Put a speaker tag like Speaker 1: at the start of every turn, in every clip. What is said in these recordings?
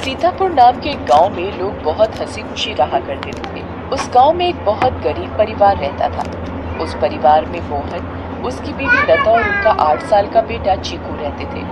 Speaker 1: सीतापुर नाम के एक गांव में लोग बहुत हंसी खुशी रहा करते थे। उस गांव में एक बहुत गरीब परिवार रहता था। उस परिवार में मोहन, उसकी बीवी लता और उनका 8 साल का बेटा चीकू रहते थे।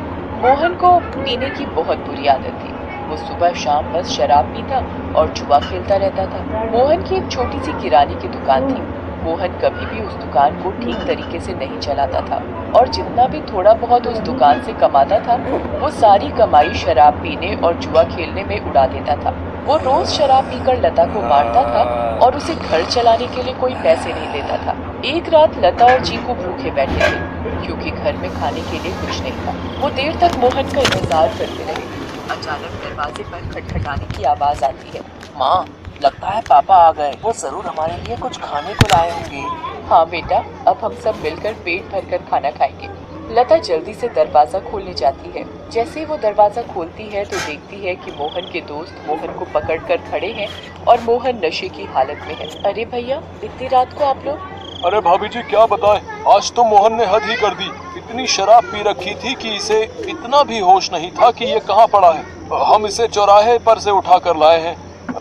Speaker 1: मोहन को पीने की बहुत बुरी आदत थी। वो सुबह शाम बस शराब पीता और जुआ खेलता रहता था। मोहन की एक छोटी सी किराने की दुकान थी। मोहन कभी भी उस दुकान को ठीक तरीके से नहीं चलाता था और जितना भी थोड़ा बहुत उस दुकान से कमाता था वो सारी कमाई शराब पीने और जुआ खेलने में उड़ा देता था। वो रोज शराब पीकर लता को मारता था और उसे घर चलाने के लिए कोई पैसे नहीं देता था। एक रात लता और चीकू भूखे बैठे थे क्योंकि घर में खाने के लिए कुछ नहीं था। वो देर तक मोहन का इंतजार करते रहे। अचानक दरवाजे पर खटखटाने की आवाज आती है।
Speaker 2: माँ, लगता है पापा आ गए। वो जरूर हमारे लिए कुछ खाने को लाए होंगे।
Speaker 1: हाँ बेटा, अब हम सब मिलकर पेट भरकर खाना खाएंगे। लता जल्दी से दरवाजा खोलने जाती है। जैसे ही वो दरवाजा खोलती है तो देखती है कि मोहन के दोस्त मोहन को पकड़कर खड़े हैं और मोहन नशे की हालत में है। अरे भैया, इतनी रात को आप लोग?
Speaker 3: अरे भाभी जी, क्या बताएं, आज तो मोहन ने हद ही कर दी। इतनी शराब पी रखी थी कि इसे इतना भी होश नहीं था कि ये कहाँ पड़ा है। हम इसे चौराहे पर से उठा कर लाए हैं।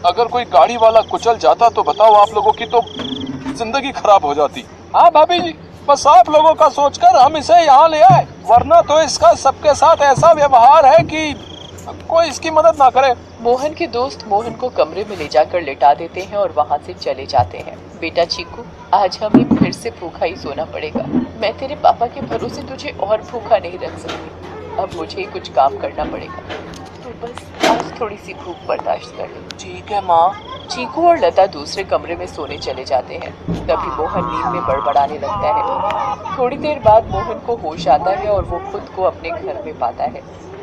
Speaker 3: अगर कोई गाड़ी वाला कुचल जाता तो बताओ, आप लोगों की तो जिंदगी खराब हो जाती। हाँ भाभी जी, बस आप लोगों का सोचकर हम इसे यहाँ ले आए, वरना तो इसका सबके साथ ऐसा व्यवहार है कि कोई इसकी मदद ना करे।
Speaker 1: मोहन के दोस्त मोहन को कमरे में ले जाकर लिटा देते हैं और वहाँ से चले जाते हैं। बेटा चीकू, आज हमें फिर से भूखा ही सोना पड़ेगा। मैं तेरे पापा के भरोसे तुझे और भूखा नहीं रख सकती। अब मुझे ही कुछ काम करना पड़ेगा। तो बस आज थोड़ी सी भूख बर्दाश्त कर ले।
Speaker 2: ठीक है माँ।
Speaker 1: चीकू और लता दूसरे कमरे में सोने चले जाते हैं। तभी मोहन नींद में बड़बड़ाने लगता है। थोड़ी देर बाद मोहन को होश आता है और वो खुद को अपने घर में पाता है।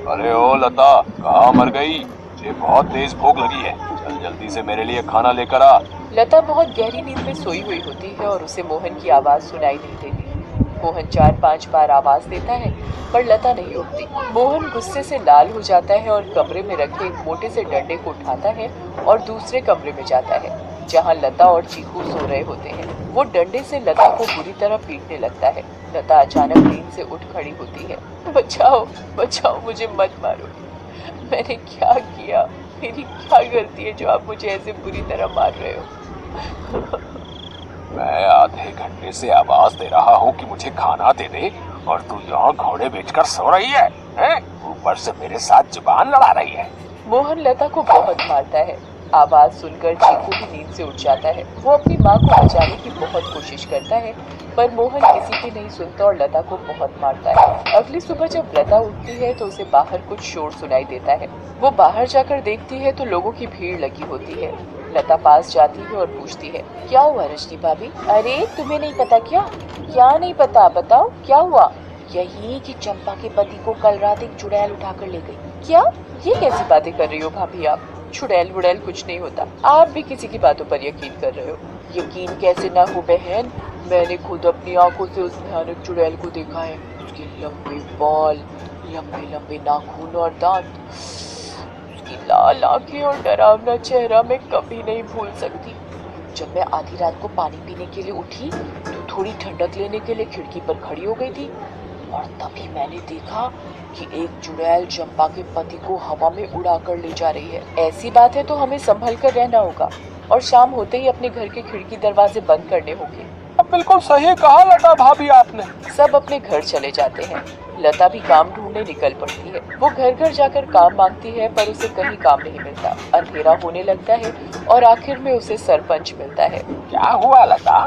Speaker 3: अरे ओ लता, कहाँ मर गई? मुझे बहुत तेज भूख लगी है। चल जल्दी से मेरे लिए खाना लेकर आ।
Speaker 1: लता बहुत गहरी नींद में सोई हुई होती है और उसे मोहन की आवाज सुनाई नहीं देती। मोहन 4-5 बार आवाज देता है पर लता नहीं उठती। मोहन गुस्से से लाल हो जाता है और कमरे में रखे एक मोटे से डंडे को उठाता है और दूसरे कमरे में जाता है जहाँ लता और चीकू सो रहे होते हैं। वो डंडे से लता को बुरी तरह पीटने लगता है। लता अचानक नींद से उठ खड़ी होती है। बचाओ बचाओ, मुझे मत मारो। मैंने क्या किया? मेरी क्या गलती है जो आप मुझे ऐसे बुरी तरह मार रहे हो?
Speaker 3: मैं आधे घंटे से आवाज दे रहा हूँ कि मुझे खाना दे दे और तू यहाँ घोड़े बेचकर सो रही है, हैं? ऊपर से मेरे साथ जुबान लड़ा रही है।
Speaker 1: मोहन लता को बहुत मारता है। आवाज सुनकर चीकू भी नींद से उठ जाता है। वो अपनी माँ को बचाने की बहुत कोशिश करता है पर मोहन किसी की नहीं सुनता और लता को बहुत मारता है। अगली सुबह जब लता उठती है तो उसे बाहर कुछ शोर सुनाई देता है। वो बाहर जाकर देखती है तो लोगों की भीड़ लगी होती है। लता पास जाती है और पूछती है, क्या हुआ रजनी भाभी? अरे तुम्हें नहीं पता क्या? क्या नहीं पता, बताओ क्या हुआ? यही कि चंपा के पति को कल रात एक चुड़ैल उठाकर ले गई। क्या? ये कैसी बातें कर रही हो भाभी आप? चुड़ैल वुड़ैल कुछ नहीं होता। आप भी किसी की बातों पर यकीन कर रहे हो। यकीन कैसे ना हो बहन, मैंने खुद अपनी आंखों से उस भयानक चुड़ैल को देखा है। उसके लंबे बाल, लंबे लंबे नाखून और दांत, उसकी लाल आंखें और डरावना चेहरा मैं कभी नहीं भूल सकती। जब मैं आधी रात को पानी पीने के लिए उठी तो थोड़ी ठंडक लेने के लिए खिड़की पर खड़ी हो गई थी और तभी मैंने देखा कि एक चुड़ैल चंपा के पति को हवा में उड़ा कर ले जा रही है। ऐसी बात है तो हमें संभल कर रहना होगा और शाम होते ही अपने घर के खिड़की दरवाजे बंद करने होंगे।
Speaker 3: अब बिल्कुल सही कहा लता भाभी आपने।
Speaker 1: सब अपने घर चले जाते हैं। लता भी काम ढूंढने निकल पड़ती है। वो घर घर जाकर काम मांगती है पर उसे कहीं काम नहीं मिलता। अंधेरा होने लगता है और आखिर में उसे सरपंच मिलता है।
Speaker 3: क्या हुआ लता?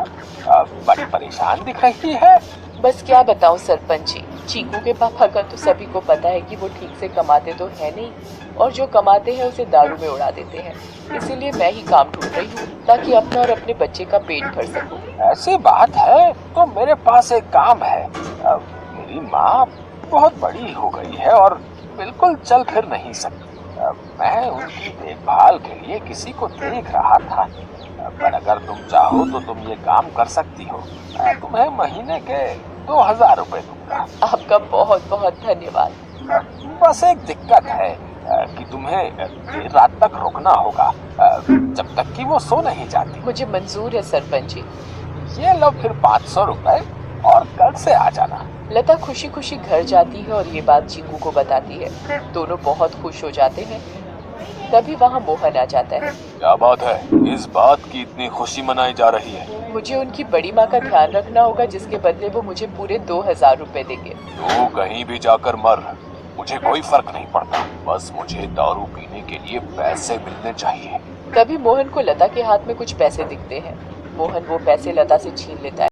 Speaker 3: बड़ी परेशान दिख रही है।
Speaker 1: बस क्या बताऊं सरपंच जी, चीकू के पापा का तो सभी को पता है कि वो ठीक से कमाते तो है नहीं और जो कमाते हैं उसे दारू में उड़ा देते हैं। इसीलिए मैं ही काम ढूंढ रही हूँ ताकि अपना और अपने बच्चे का पेट भर सकूं।
Speaker 3: ऐसी बात है तो मेरे पास एक काम है। मेरी माँ बहुत बड़ी हो गई है और बिल्कुल चल फिर नहीं सकती। मैं उनकी देखभाल के लिए किसी को देख रहा था, पर अगर तुम चाहो तो तुम ये काम कर सकती हो। तुम्हें महीने के 2000 रुपए दूंगा।
Speaker 1: आपका बहुत बहुत धन्यवाद।
Speaker 3: बस एक दिक्कत है कि तुम्हें देर रात तक रुकना होगा, जब तक कि वो सो नहीं जाती।
Speaker 1: मुझे मंजूर है सरपंच जी।
Speaker 3: ये लो फिर 500 रुपए और कल से आ जाना।
Speaker 1: लता खुशी खुशी घर जाती है और ये बात चीकू को बताती है। दोनों बहुत खुश हो जाते हैं। तभी वहाँ मोहन आ जाता है।
Speaker 3: क्या बात है, इस बात की इतनी खुशी मनाई जा रही है?
Speaker 1: मुझे उनकी बड़ी माँ का ध्यान रखना होगा, जिसके बदले वो मुझे पूरे 2000 रुपए देंगे।
Speaker 3: तू कहीं भी जाकर मर, मुझे कोई फर्क नहीं पड़ता, बस मुझे दारू पीने के लिए पैसे मिलने चाहिए।
Speaker 1: तभी मोहन को लता के हाथ में कुछ पैसे दिखते हैं। मोहन वो पैसे लता से छीन लेता है।